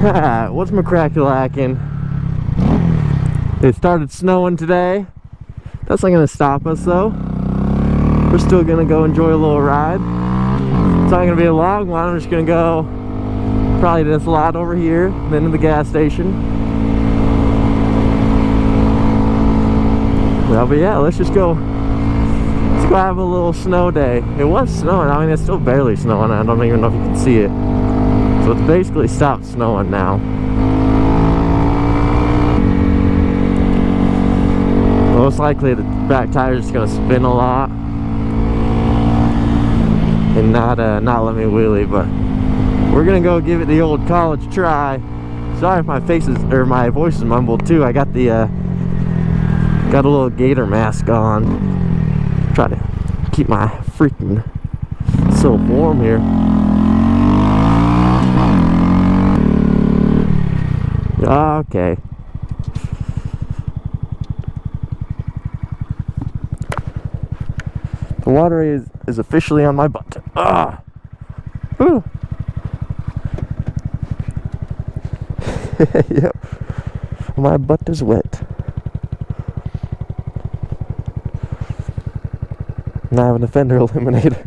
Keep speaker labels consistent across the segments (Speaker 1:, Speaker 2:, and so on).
Speaker 1: What's McCrack-a-lackin'? It started snowing today. That's not gonna stop us though. We're still gonna go enjoy a little ride. It's not gonna be a long one. I'm just gonna go probably to this lot over here, then to the gas station. Well, but yeah, let's go have a little snow day. It was snowing. I mean, it's still barely snowing. I don't even know if you can see it. So it's basically stopped snowing now. Most likely the back tire is going to spin a lot and not let me wheelie, but we're gonna go give it the old college try. Sorry if my voice is mumbled too. I got a little gator mask on. Try to keep my freaking self warm here. Okay. The water is officially on my butt. Ah! Ooh. Yep. My butt is wet. Now I have an offender eliminator.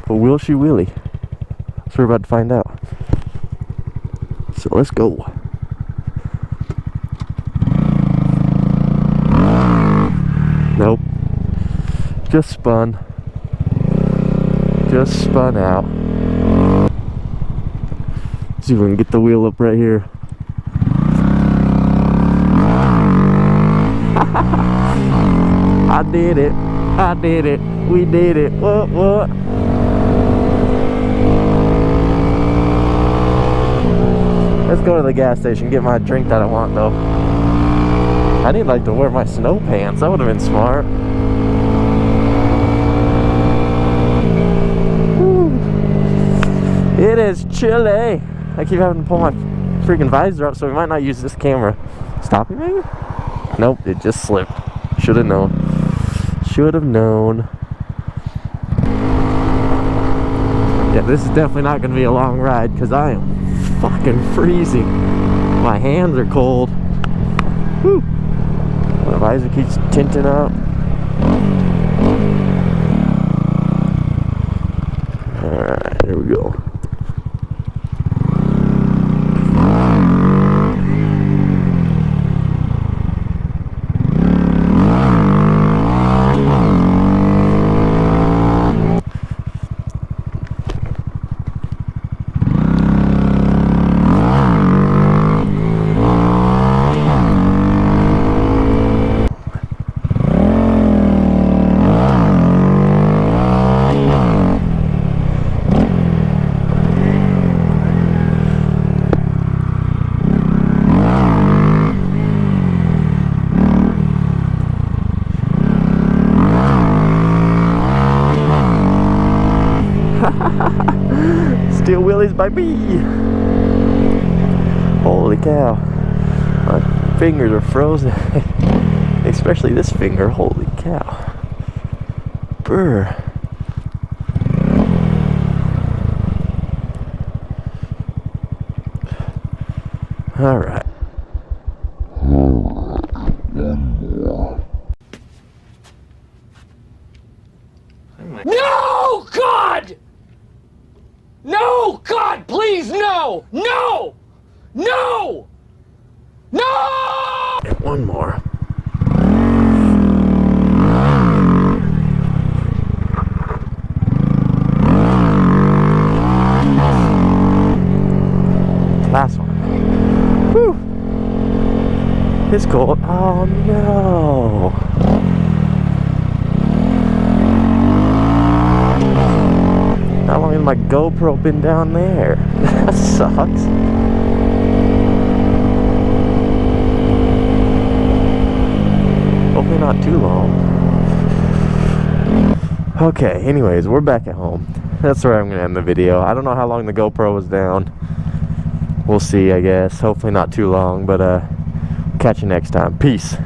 Speaker 1: But will she wheelie? So we're about to find out. So let's go. Nope. Just spun out. See if we can get the wheel up right here. I did it. We did it. What? Let's go to the gas station, get my drink that I want though. I need to wear my snow pants. That would have been smart. Woo. It is chilly. I keep having to pull my freaking visor up, so we might not use this camera. Stopping maybe? Nope, it just slipped. Should have known. Yeah, this is definitely not going to be a long ride because I am fucking freezing. My hands are cold. Whew. My visor keeps tinting up. Alright, here we go. Still wheelies by me. Holy cow. My fingers are frozen. Especially this finger. Holy cow. Brr. Alright.
Speaker 2: No, God! No, God, please, no! No! No! No!
Speaker 1: And one more. Last one. Whew. It's cold. Oh no. How long has my GoPro been down there? That sucks. Hopefully not too long. Okay, anyways, we're back at home. That's where I'm gonna end the video. I don't know how long the GoPro was down. We'll see, I guess. Hopefully not too long, but catch you next time. Peace.